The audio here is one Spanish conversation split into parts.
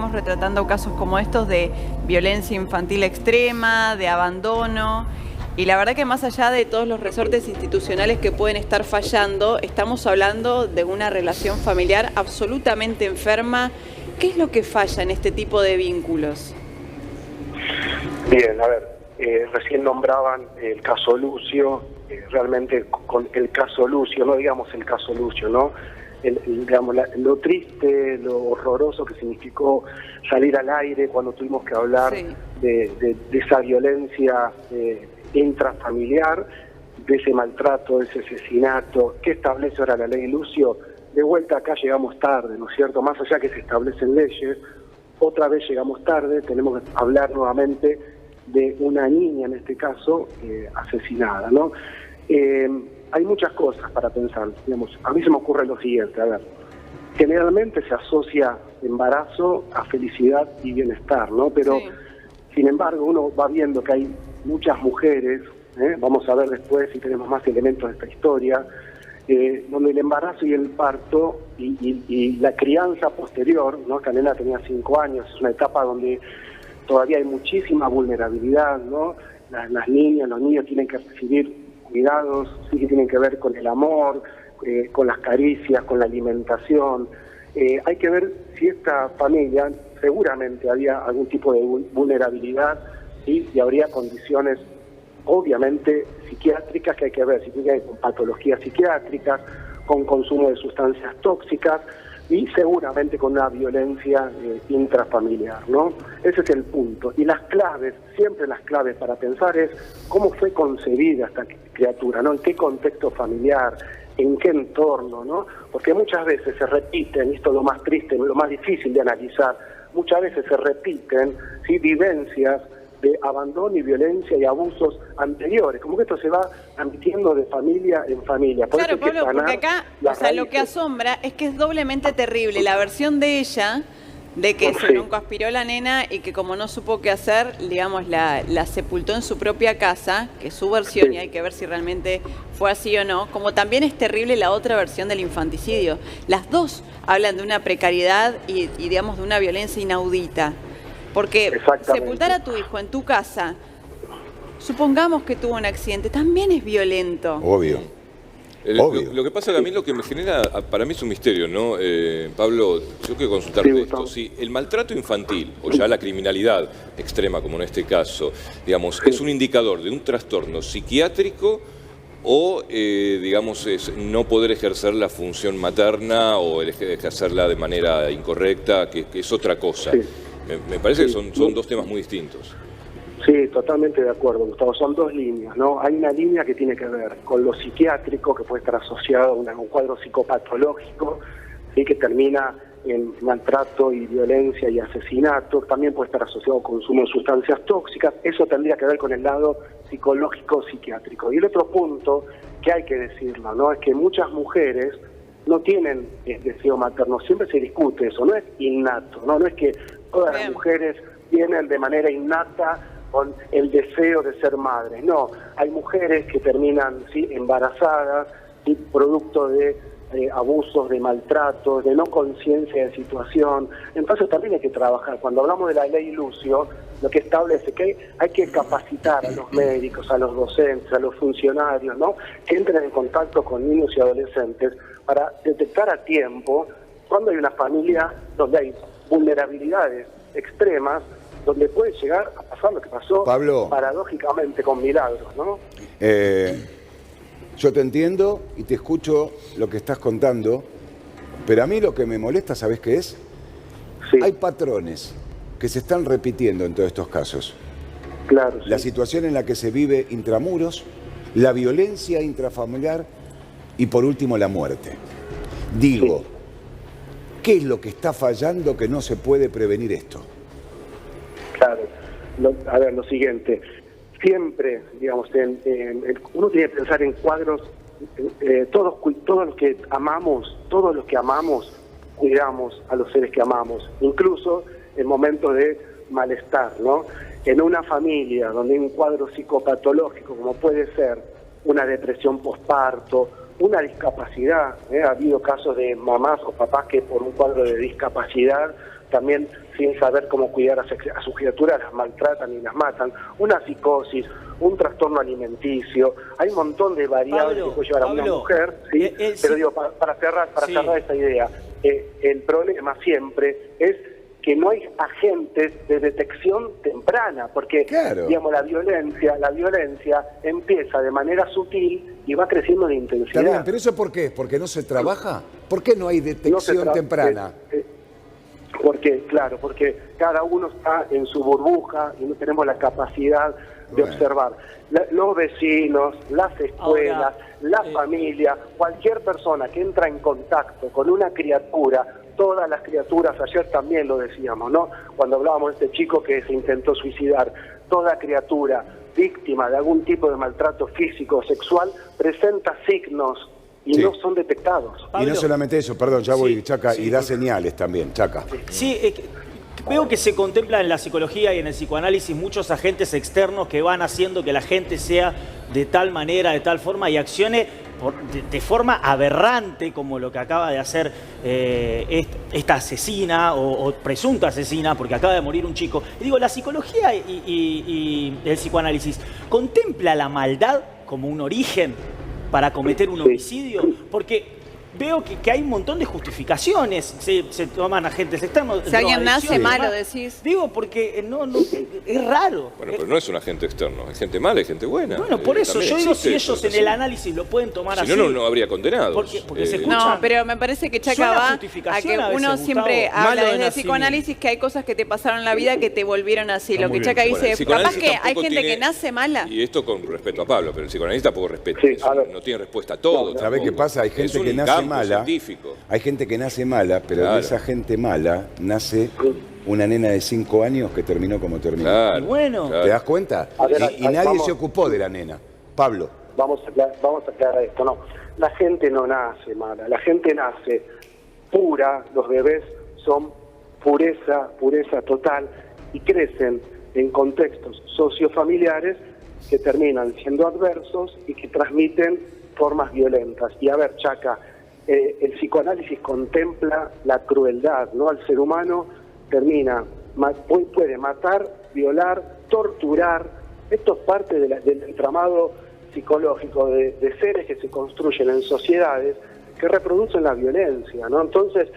venimos retratando casos como estos de violencia infantil extrema, de abandono. Y la verdad que más allá de todos los resortes institucionales que pueden estar fallando, estamos hablando de una relación familiar absolutamente enferma. ¿Qué es lo que falla en este tipo de vínculos? Bien, a ver, recién nombraban el caso Lucio, realmente con el caso Lucio, no digamos el caso Lucio, ¿no? Digamos, lo triste, lo horroroso que significó salir al aire cuando tuvimos que hablar de esa violencia intrafamiliar, de ese maltrato, de ese asesinato. ¿Qué establece ahora la ley Lucio? De vuelta acá llegamos tarde, ¿no es cierto? Más allá que se establecen leyes, otra vez llegamos tarde, tenemos que hablar nuevamente de una niña, en este caso, asesinada, ¿no? Hay muchas cosas para pensar, digamos. A mí se me ocurre lo siguiente, a ver, generalmente se asocia embarazo a felicidad y bienestar, ¿no? Pero, sin embargo, uno va viendo que hay muchas mujeres, vamos a ver después si tenemos más elementos de esta historia, donde el embarazo y el parto y la crianza posterior, ¿no? Esta nena tenía 5 años, es una etapa donde todavía hay muchísima vulnerabilidad, ¿no? Las niñas, los niños tienen que recibir cuidados, sí que tienen que ver con el amor, con las caricias, con la alimentación. Hay que ver si esta familia, seguramente había algún tipo de vulnerabilidad, ¿sí? Y habría condiciones obviamente psiquiátricas que hay que ver, si tiene con patologías psiquiátricas, con consumo de sustancias tóxicas y seguramente con una violencia intrafamiliar, ¿no? Ese es el punto. Y las claves, siempre las claves para pensar es cómo fue concebida esta criatura, ¿no? En qué contexto familiar, en qué entorno, ¿no? Porque muchas veces se repiten, y esto es lo más triste, lo más difícil de analizar, muchas veces se repiten, ¿sí? Vivencias de abandono y violencia y abusos anteriores, como que esto se va transmitiendo de familia en familia. Por claro, Pablo, porque acá, o sea, lo que asombra es que es doblemente terrible la versión de ella, de que se broncoaspiró la nena y que como no supo qué hacer, digamos, la sepultó en su propia casa, que es su versión, y hay que ver si realmente fue así o no, como también es terrible la otra versión del infanticidio. Las dos hablan de una precariedad y digamos, de una violencia inaudita. Porque sepultar a tu hijo en tu casa, supongamos que tuvo un accidente, también es violento. Obvio. Lo que pasa, a mí lo que me genera, para mí es un misterio, ¿no? Pablo, yo quiero consultarte esto. Si el maltrato infantil, o ya la criminalidad extrema, como en este caso, digamos, es un indicador de un trastorno psiquiátrico o, digamos, es no poder ejercer la función materna o ejercerla de manera incorrecta, que es otra cosa. Me parece que son dos temas muy distintos. Sí, totalmente de acuerdo, Gustavo. Son dos líneas, ¿no? Hay una línea que tiene que ver con lo psiquiátrico, que puede estar asociado a un cuadro psicopatológico, ¿sí? Que termina en maltrato y violencia y asesinato. También puede estar asociado al consumo de sustancias tóxicas. Eso tendría que ver con el lado psicológico-psiquiátrico. Y el otro punto, que hay que decirlo, ¿no? Es que muchas mujeres no tienen deseo materno. Siempre se discute eso, no es innato, ¿no? No es que todas las mujeres tienen de manera innata con el deseo de ser madres. No, hay mujeres que terminan, ¿sí?, embarazadas, ¿sí?, producto de abusos, de maltratos, de no conciencia de situación. Entonces también hay que trabajar. Cuando hablamos de la ley Lucio, lo que establece que hay que capacitar a los médicos, a los docentes, a los funcionarios, ¿no?, que entren en contacto con niños y adolescentes para detectar a tiempo cuando hay una familia donde hay vulnerabilidades extremas, donde puede llegar a pasar lo que pasó, Pablo, paradójicamente con Milagros, ¿no? Yo te entiendo y te escucho lo que estás contando, pero a mí lo que me molesta, ¿sabés qué es? Hay patrones que se están repitiendo en todos estos casos. Claro. La situación en la que se vive intramuros, la violencia intrafamiliar y por último la muerte. Digo, ¿qué es lo que está fallando que no se puede prevenir esto? Claro, a ver, lo siguiente, siempre, digamos, uno tiene que pensar en cuadros, todos los que amamos, cuidamos a los seres que amamos, incluso en momentos de malestar, ¿no? En una familia donde hay un cuadro psicopatológico, como puede ser una depresión posparto, una discapacidad, ha habido casos de mamás o papás que por un cuadro de discapacidad también sin saber cómo cuidar a sus criaturas las maltratan y las matan, una psicosis, un trastorno alimenticio, hay un montón de variables que puede llevar a una mujer, ¿sí? Pero digo, para cerrar esta idea, el problema siempre es que no hay agentes de detección temprana, porque digamos la violencia empieza de manera sutil y va creciendo de intensidad. Está bien, pero ¿eso por qué? ¿Porque no se trabaja? ¿Por qué no hay detección temprana? Porque cada uno está en su burbuja y no tenemos la capacidad de observar. Los vecinos, las escuelas, la familia, cualquier persona que entra en contacto con una criatura, todas las criaturas, ayer también lo decíamos, ¿no? Cuando hablábamos de este chico que se intentó suicidar, toda criatura víctima de algún tipo de maltrato físico o sexual presenta signos y no son detectados. Y no solamente eso, perdón, ya voy, Chaca, y da señales también, Chaca. Sí, veo que se contempla en la psicología y en el psicoanálisis muchos agentes externos que van haciendo que la gente sea de tal manera, de tal forma y accione de forma aberrante, como lo que acaba de hacer esta asesina o presunta asesina, porque acaba de morir un chico. Y digo, la psicología y el psicoanálisis ¿contempla la maldad como un origen para cometer un homicidio? Porque veo que hay un montón de justificaciones. Se toman agentes externos. Si alguien nace malo, decís. Digo, porque es raro. Bueno, pero no es un agente externo. Hay gente mala y gente buena. Bueno, por eso yo digo, si ellos en el análisis lo pueden tomar así. Si no, no habría condenados. Porque se escuchan. No, pero me parece que Chaca va a que uno siempre habla desde el psicoanálisis que hay cosas que te pasaron en la vida que te volvieron así. Lo que Chaca dice, capaz que hay gente que nace mala. Y esto con respeto a Pablo, pero el psicoanalista poco respeto. No tiene respuesta a todo. ¿Sabés qué pasa? Hay gente que nace mala. Científico. Hay gente que nace mala, pero de esa gente mala nace una nena de 5 años que terminó como terminó. Y bueno, ¿te das cuenta? Y nadie se ocupó de la nena. Pablo. Vamos a aclarar esto, no. La gente no nace mala, la gente nace pura, los bebés son pureza total y crecen en contextos sociofamiliares que terminan siendo adversos y que transmiten formas violentas. Y a ver, Chaca, el psicoanálisis contempla la crueldad, ¿no? Al ser humano puede matar, violar, torturar. Esto es parte del entramado psicológico de seres que se construyen en sociedades que reproducen la violencia, ¿no? Entonces,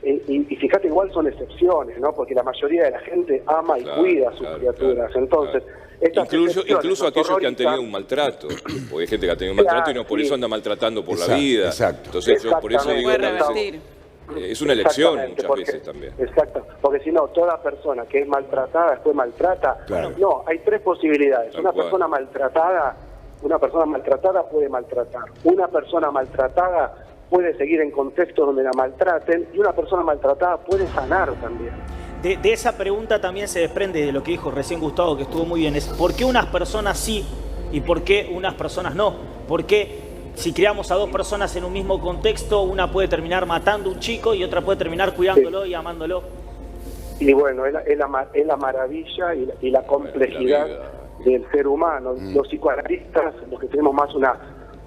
y fíjate, igual son excepciones, ¿no? Porque la mayoría de la gente ama y cuida a sus criaturas. Entonces, incluso aquellos que han tenido un maltrato, porque hay gente que ha tenido un maltrato y no por eso anda maltratando por la vida. Entonces yo por eso digo que es una elección muchas veces también. Exacto, porque si no, toda persona que es maltratada después maltrata. No, hay 3 posibilidades. Una persona maltratada puede maltratar. Una persona maltratada puede seguir en contextos donde la maltraten y una persona maltratada puede sanar también. De esa pregunta también se desprende de lo que dijo recién Gustavo, que estuvo muy bien, es ¿por qué unas personas sí y por qué unas personas no? ¿Por qué si criamos a 2 personas en un mismo contexto, una puede terminar matando a un chico y otra puede terminar cuidándolo y amándolo? Y bueno, es la maravilla y la complejidad del ser humano. Los psicoanalistas, los que tenemos más una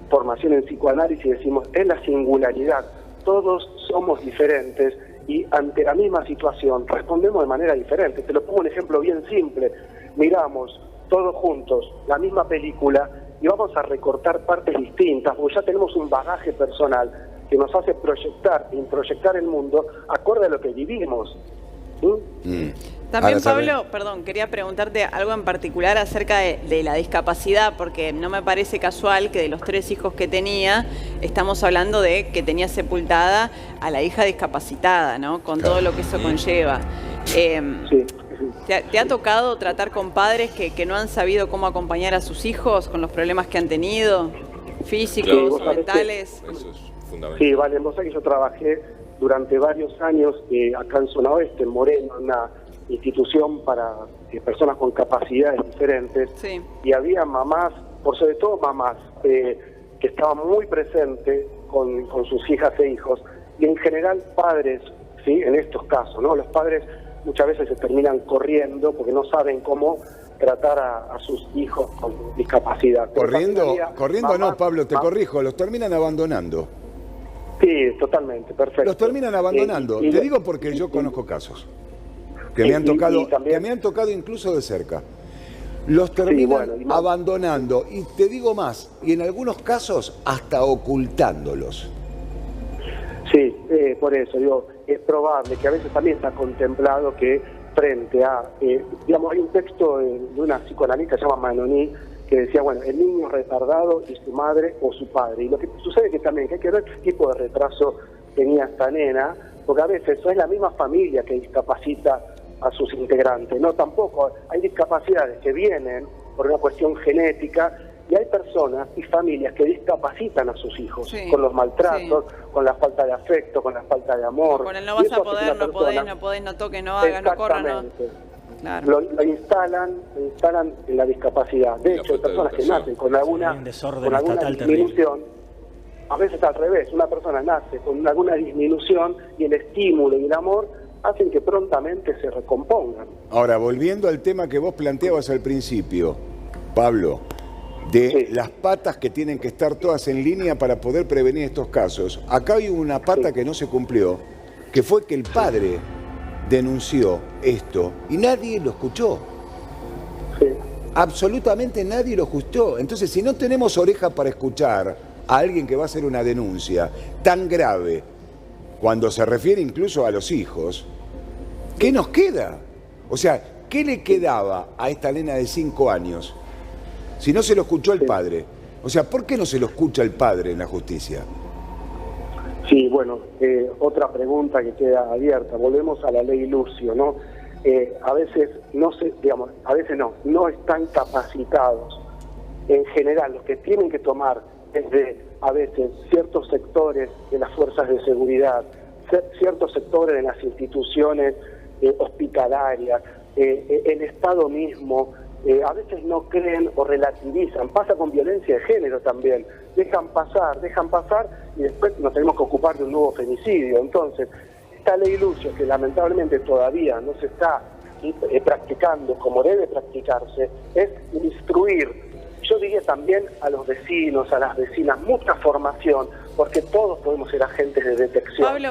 formación en psicoanálisis, decimos, es la singularidad. Todos somos diferentes y ante la misma situación respondemos de manera diferente. Te lo pongo un ejemplo bien simple. Miramos todos juntos la misma película y vamos a recortar partes distintas, porque ya tenemos un bagaje personal que nos hace proyectar e introyectar el mundo acorde a lo que vivimos. También, Pablo, perdón, quería preguntarte algo en particular acerca de la discapacidad, porque no me parece casual que de los 3 hijos que tenía, estamos hablando de que tenía sepultada a la hija discapacitada, ¿no? Con todo lo que eso conlleva. ¿Te ha tocado tratar con padres que no han sabido cómo acompañar a sus hijos con los problemas que han tenido, físicos, mentales? Eso es fundamental. Sí, vale, vos sabés que yo trabajé durante varios años acá en Zona Oeste, en Moreno, en una institución para personas con capacidades diferentes, y había mamás, por sobre todo mamás, que estaban muy presentes con sus hijas e hijos, y en general padres, ¿sí? En estos casos, ¿no? Los padres muchas veces se terminan corriendo porque no saben cómo tratar a sus hijos con discapacidad. Corriendo no, Pablo, te corrijo, los terminan abandonando. Sí, totalmente, perfecto. Los terminan abandonando. Te digo porque yo conozco casos. que me han tocado, que me han tocado incluso de cerca. Los terminan abandonando, y te digo más, y en algunos casos hasta ocultándolos. Sí, por eso digo, es probable que a veces también está contemplado que frente a, digamos, hay un texto de una psicoanalista que se llama Manoni, que decía, bueno, el niño retardado y su madre o su padre. Y lo que sucede es que también que hay que ver qué tipo de retraso tenía esta nena, porque a veces eso es la misma familia que discapacita a sus integrantes, no, tampoco, hay discapacidades que vienen por una cuestión genética y hay personas y familias que discapacitan a sus hijos, con los maltratos, con la falta de afecto, con la falta de amor. Con el no vas a poder, no podés, no toques, no hagas, no corras, no. Claro. Lo instalan en la discapacidad. De hecho, hay personas que nacen con alguna disminución. A veces al revés, una persona nace con alguna disminución y el estímulo y el amor hacen que prontamente se recompongan. Ahora, volviendo al tema que vos planteabas al principio, Pablo, de las patas que tienen que estar todas en línea para poder prevenir estos casos. Acá hay una pata que no se cumplió, que fue que el padre denunció esto y nadie lo escuchó. Absolutamente nadie lo escuchó. Entonces, si no tenemos oreja para escuchar a alguien que va a hacer una denuncia tan grave, cuando se refiere incluso a los hijos, ¿qué nos queda? O sea, ¿qué le quedaba a esta nena de 5 años si no se lo escuchó el padre? O sea, ¿por qué no se lo escucha el padre en la justicia? Sí, bueno, otra pregunta que queda abierta. Volvemos a la ley Lucio, ¿no? A veces no están capacitados. En general, los que tienen que tomar desde a veces ciertos sectores de las fuerzas de seguridad, ciertos sectores de las instituciones hospitalarias, el Estado mismo, a veces no creen o relativizan. Pasa con violencia de género también. Dejan pasar y después nos tenemos que ocupar de un nuevo femicidio. Entonces, esta ley Lucio, que lamentablemente todavía no se está practicando como debe practicarse, es instruir. Yo diría también a los vecinos, a las vecinas, mucha formación, porque todos podemos ser agentes de detección. Pablo,